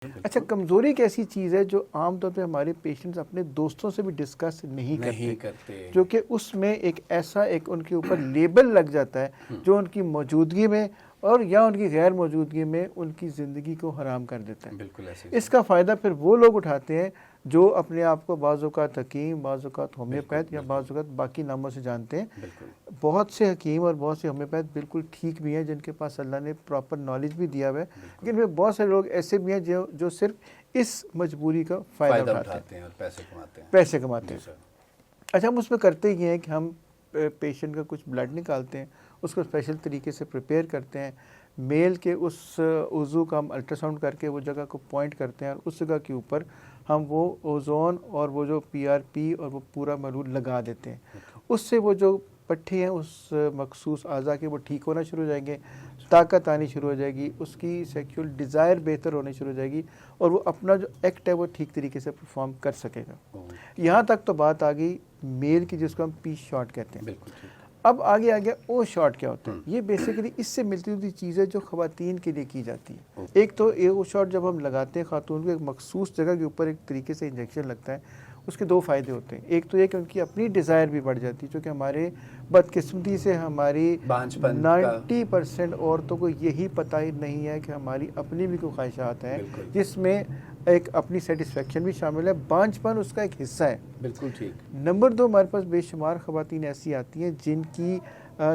اچھا، کمزوری ایک ایسی چیز ہے جو عام طور پہ ہمارے پیشنٹس اپنے دوستوں سے بھی ڈسکس نہیں کرتے، جو کہ اس میں ایک ایسا ان کے اوپر لیبل لگ جاتا ہے جو ان کی موجودگی میں اور یا ان کی غیر موجودگی میں ان کی زندگی کو حرام کر دیتا ہے۔ بالکل ایسے اس کا فائدہ پھر وہ لوگ اٹھاتے ہیں جو اپنے آپ کو بعض اوقات حکیم، بعض اوقات ہومیوپیتھ یا بعض اوقات باقی ناموں سے جانتے ہیں۔ بہت سے حکیم اور بہت سے ہومیوپیتھ بالکل ٹھیک بھی ہیں جن کے پاس اللہ نے پراپر نالج بھی دیا ہوا ہے، لیکن بہت سے لوگ ایسے بھی ہیں جو صرف اس مجبوری کا فائدہ اٹھاتے ہیں اور پیسے کماتے ہیں۔ اچھا، ہم اس میں کرتے یہ ہیں کہ ہم پیشنٹ کا کچھ بلڈ نکالتے ہیں، اس کو اسپیشل طریقے سے پریپیئر کرتے ہیں، میل کے اس عضو کا ہم الٹرا ساؤنڈ کر کے وہ جگہ کو پوائنٹ کرتے ہیں اور اس جگہ کے اوپر ہم وہ اوزون اور وہ جو پی آر پی اور وہ پورا مرول لگا دیتے ہیں۔ اس سے وہ جو پٹھے ہیں اس مخصوص اعضاء کے وہ ٹھیک ہونا شروع ہو جائیں گے، طاقت آنی شروع ہو جائے گی، اس کی سیکشول ڈیزائر بہتر ہونی شروع ہو جائے گی اور وہ اپنا جو ایکٹ ہے وہ ٹھیک طریقے سے پرفارم کر سکے گا۔ یہاں تک تو بات آ گئی میل کی، جس کو ہم پی شاٹ کہتے ہیں۔ اب آگے او شاٹ کیا ہوتا ہے؟ یہ بیسیکلی اس سے ملتی جلتی چیز ہے جو خواتین کے لیے کی جاتی ہے۔ ایک تو او شاٹ جب ہم لگاتے ہیں خاتون کو ایک مخصوص جگہ کے اوپر ایک طریقے سے انجیکشن لگتا ہے، اس کے دو فائدے ہوتے ہیں۔ ایک تو یہ کہ ان کی اپنی ڈیزائر بھی بڑھ جاتی ہے، چونکہ ہمارے بدقسمتی سے ہماری 90% عورتوں کو یہی پتہ ہی نہیں ہے کہ ہماری اپنی بھی کوئی خواہشات ہیں، جس میں ایک اپنی سیٹسفیکشن بھی شامل ہے، بانجھ پن اس کا ایک حصہ ہے۔ بالکل ٹھیک۔ نمبر 2، ہمارے پاس بے شمار خواتین ایسی آتی ہیں جن کی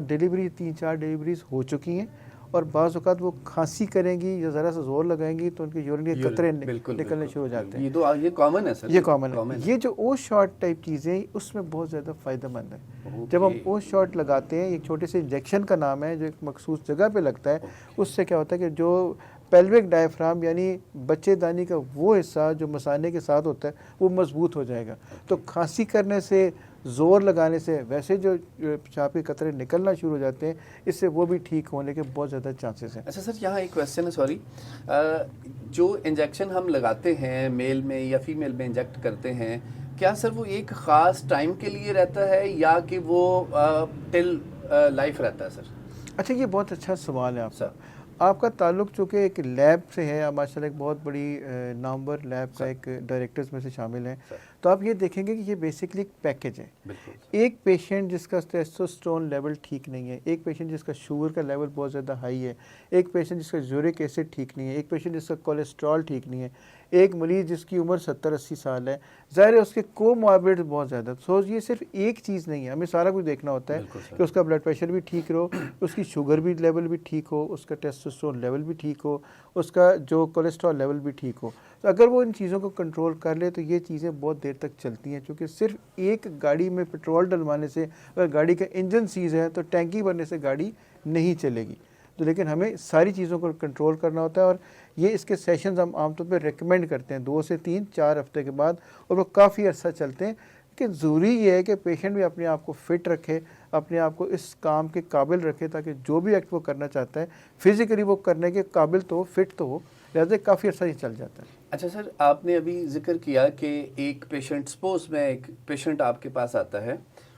ڈیلیوری 3-4 ڈیلیوریز ہو چکی ہیں اور بعض اوقات وہ کھانسی کریں گی یا ذرا سا زور لگائیں گی تو ان کے یورین کے قطرے نکلنے شروع ہو جاتے ہیں۔ یہ کامن ہے سر، یہ کامن ہے۔ یہ جو او شاٹ ٹائپ چیزیں اس میں بہت زیادہ فائدہ مند ہے۔ جب ہم او شاٹ لگاتے ہیں، ایک چھوٹے سے انجیکشن کا نام ہے جو ایک مخصوص جگہ پہ لگتا ہے، اس سے کیا ہوتا ہے کہ جو پیلوک ڈائفرام یعنی بچے دانی کا وہ حصہ جو مثانے کے ساتھ ہوتا ہے وہ مضبوط ہو جائے گا۔ تو کھانسی کرنے سے، زور لگانے سے، ویسے جو پیشاب کے قطرے نکلنا شروع ہو جاتے ہیں، اس سے وہ بھی ٹھیک ہونے کے بہت زیادہ چانسز ہیں۔ اچھا سر، یہاں ایک کویسچن ہے، سوری، جو انجیکشن ہم لگاتے ہیں میل میں یا فیمیل میں انجیکٹ کرتے ہیں، کیا سر وہ ایک خاص ٹائم کے لیے رہتا ہے یا کہ وہ ٹل لائف رہتا ہے سر؟ اچھا، یہ بہت اچھا سوال ہے آپ کا۔ آپ کا تعلق چونکہ ایک لیب سے ہے، ماشاء اللہ ایک بہت بڑی نامور لیب کا ایک ڈائریکٹرز میں سے شامل ہیں، تو آپ یہ دیکھیں گے کہ یہ بیسکلی ایک پیکج ہے۔ ایک پیشنٹ جس کا ٹیسٹوسٹرون لیول ٹھیک نہیں ہے، ایک پیشنٹ جس کا شوگر کا لیول بہت زیادہ ہائی ہے، ایک پیشنٹ جس کا یورک ایسڈ ٹھیک نہیں ہے، ایک پیشنٹ جس کا کولیسٹرول ٹھیک نہیں ہے، ایک مریض جس کی عمر 70-80 سال ہے، ظاہر ہے اس کے کوماربڈ بہت زیادہ۔ سو یہ صرف ایک چیز نہیں ہے، ہمیں سارا کچھ دیکھنا ہوتا ہے کہ اس کا بلڈ پریشر بھی ٹھیک ہو، اس کی شوگر بھی لیول بھی ٹھیک ہو، اس کا ٹیسٹوسٹرون لیول بھی ٹھیک ہو، اس کا جو کولیسٹرول لیول بھی ٹھیک ہو۔ تو اگر وہ ان چیزوں کو کنٹرول کر لے تو یہ چیزیں بہت دیر تک چلتی ہیں، چونکہ صرف ایک گاڑی میں پٹرول ڈلوانے سے اگر گاڑی کا انجن سیز ہے تو ٹینکی بھرنے سے گاڑی نہیں چلے گی۔ تو لیکن ہمیں ساری چیزوں کو کنٹرول کرنا ہوتا ہے، اور یہ اس کے سیشنز ہم عام طور پہ ریکمینڈ کرتے ہیں 2 سے 3-4 ہفتے کے بعد، اور وہ کافی عرصہ چلتے ہیں۔ کہ ضروری یہ ہے کہ پیشنٹ بھی اپنے آپ کو فٹ رکھے، اپنے آپ کو اس کام کے قابل رکھے، تاکہ جو بھی ایکٹ وہ کرنا چاہتا ہے فزیکلی وہ کرنے کے قابل تو ہو، فٹ تو ہو، لہٰذا کافی عرصہ یہ چل جاتا ہے۔ اچھا سر، آپ نے ابھی ذکر کیا کہ ایک پیشنٹ، سپوز میں ایک پیشنٹ آپ کے پاس آتا ہے،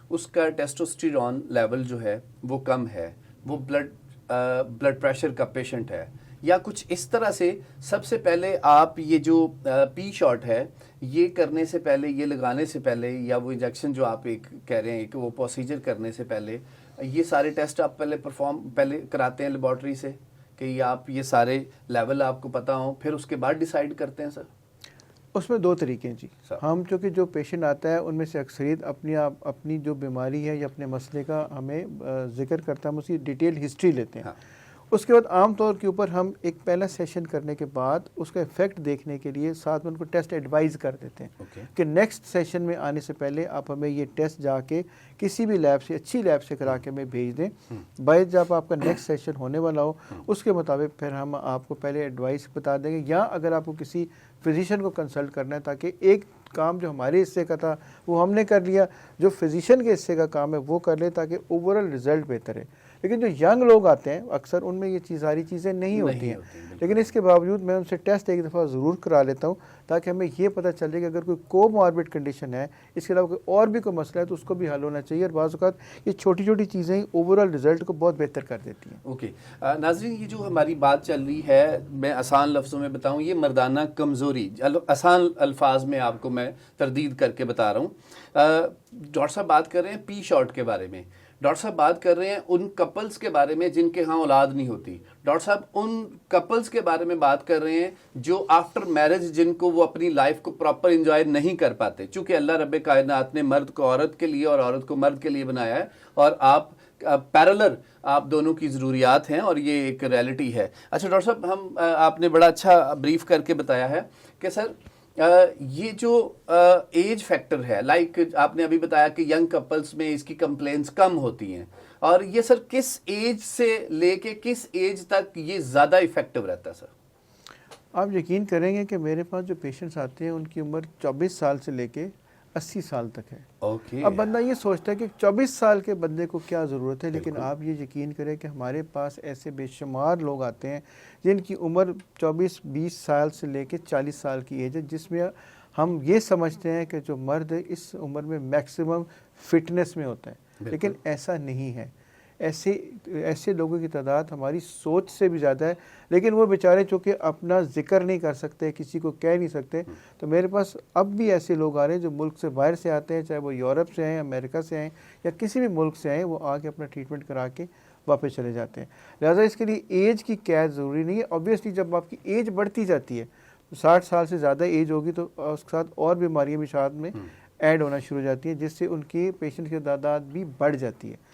اس کا ٹیسٹوسٹیرون لیول جو ہے وہ کم ہے، وہ بلڈ پریشر کا پیشنٹ ہے یا کچھ اس طرح سے، سب سے پہلے آپ یہ جو پی شاٹ ہے یہ کرنے سے پہلے، یہ لگانے سے پہلے، یا وہ انجیکشن جو آپ ایک کہہ رہے ہیں کہ وہ پروسیجر کرنے سے پہلے یہ سارے ٹیسٹ آپ پہلے کراتے ہیں لیبارٹری سے کہ یہ آپ یہ سارے لیول آپ کو پتہ ہوں، پھر اس کے بعد ڈیسائیڈ کرتے ہیں سر؟ اس میں 2 طریقے ہیں جی۔ ہم چونکہ جو پیشنٹ آتا ہے ان میں سے اکثریت اپنی جو بیماری ہے یا اپنے مسئلے کا ہمیں ذکر کرتا ہے، ہم اس کی ڈیٹیل ہسٹری لیتے ہیں۔ اس کے بعد عام طور کے اوپر ہم ایک پہلا سیشن کرنے کے بعد اس کا افیکٹ دیکھنے کے لیے ساتھ میں ان کو ٹیسٹ ایڈوائز کر دیتے ہیں کہ نیکسٹ سیشن میں آنے سے پہلے آپ ہمیں یہ ٹیسٹ جا کے کسی بھی لیب سے، اچھی لیب سے کرا کے ہمیں بھیج دیں۔ باعث جب آپ کا نیکسٹ سیشن ہونے والا ہو اس کے مطابق پھر ہم آپ کو پہلے ایڈوائس بتا دیں گے، یا اگر آپ کو کسی فزیشین کو کنسلٹ کرنا ہے تاکہ ایک کام جو ہمارے حصے کا تھا وہ ہم نے کر لیا، جو فزیشین کے حصے کا کام ہے وہ کر لے، تاکہ اوورآل رزلٹ بہتر ہے۔ لیکن جو ینگ لوگ آتے ہیں اکثر ان میں یہ ساری چیزیں نہیں ہوتی ہیں، لیکن اس کے باوجود میں ان سے ٹیسٹ ایک دفعہ ضرور کرا لیتا ہوں تاکہ ہمیں یہ پتہ چلے کہ اگر کوئی کوماربڈ کنڈیشن ہے، اس کے علاوہ کوئی اور بھی کوئی مسئلہ ہے تو اس کو بھی حل ہونا چاہیے، اور بعض اوقات یہ چھوٹی چھوٹی چیزیں ہی اوور آل رزلٹ کو بہت بہتر کر دیتی ہیں۔ اوکے ناظرین، یہ جو ہماری بات چل رہی ہے، میں آسان لفظوں میں بتاؤں، یہ مردانہ کمزوری، آسان الفاظ میں آپ کو میں تردید کر کے بتا رہا ہوں۔ ڈاکٹر صاحب بات کر رہے ہیں پی شارٹ کے بارے میں، ڈاکٹر صاحب بات کر رہے ہیں ان کپلز کے بارے میں جن کے ہاں اولاد نہیں ہوتی، ڈاکٹر صاحب ان کپلز کے بارے میں بات کر رہے ہیں جو آفٹر میرج جن کو وہ اپنی لائف کو پراپر انجوائے نہیں کر پاتے، چونکہ اللہ رب کائنات نے مرد کو عورت کے لیے اور عورت کو مرد کے لیے بنایا ہے، اور آپ پیرلر آپ دونوں کی ضروریات ہیں، اور یہ ایک ریالٹی ہے۔ اچھا ڈاکٹر صاحب، آپ نے بڑا اچھا بریف کر کے بتایا ہے کہ سر یہ جو ایج فیکٹر ہے، لائک آپ نے ابھی بتایا کہ ینگ کپلز میں اس کی کمپلینس کم ہوتی ہیں، اور یہ سر کس ایج سے لے کے کس ایج تک یہ زیادہ افیکٹو رہتا ہے سر؟ آپ یقین کریں گے کہ میرے پاس جو پیشنٹس آتے ہیں ان کی عمر 24 سال سے لے کے 80 سال تک ہے۔ اوکے، اب بندہ یہ سوچتا ہے کہ 24 سال کے بندے کو کیا ضرورت ہے، لیکن آپ یہ یقین کریں کہ ہمارے پاس ایسے بے شمار لوگ آتے ہیں جن کی عمر 24-20 سال سے لے کے 40 سال کی ایج ہے، جس میں ہم یہ سمجھتے ہیں کہ جو مرد اس عمر میں میکسیمم فٹنس میں ہوتا ہے، لیکن ایسا نہیں ہے۔ ایسے لوگوں کی تعداد ہماری سوچ سے بھی زیادہ ہے، لیکن وہ بیچارے چونکہ اپنا ذکر نہیں کر سکتے، کسی کو کہہ نہیں سکتے، تو میرے پاس اب بھی ایسے لوگ آ رہے ہیں جو ملک سے باہر سے آتے ہیں، چاہے وہ یورپ سے ہیں، امریکہ سے ہیں، یا کسی بھی ملک سے ہیں، وہ آ کے اپنا ٹریٹمنٹ کرا کے واپس چلے جاتے ہیں۔ لہٰذا اس کے لیے ایج کی قید ضروری نہیں ہے۔ اوبویسلی جب آپ کی ایج بڑھتی جاتی ہے، 60 سال سے زیادہ ایج ہوگی تو اس کے ساتھ اور بیماریاں بھی ساتھ میں ایڈ ہونا شروع ہو جاتی ہیں، جس سے ان کی پیشنٹ کی تعداد بھی بڑھ جاتی ہے۔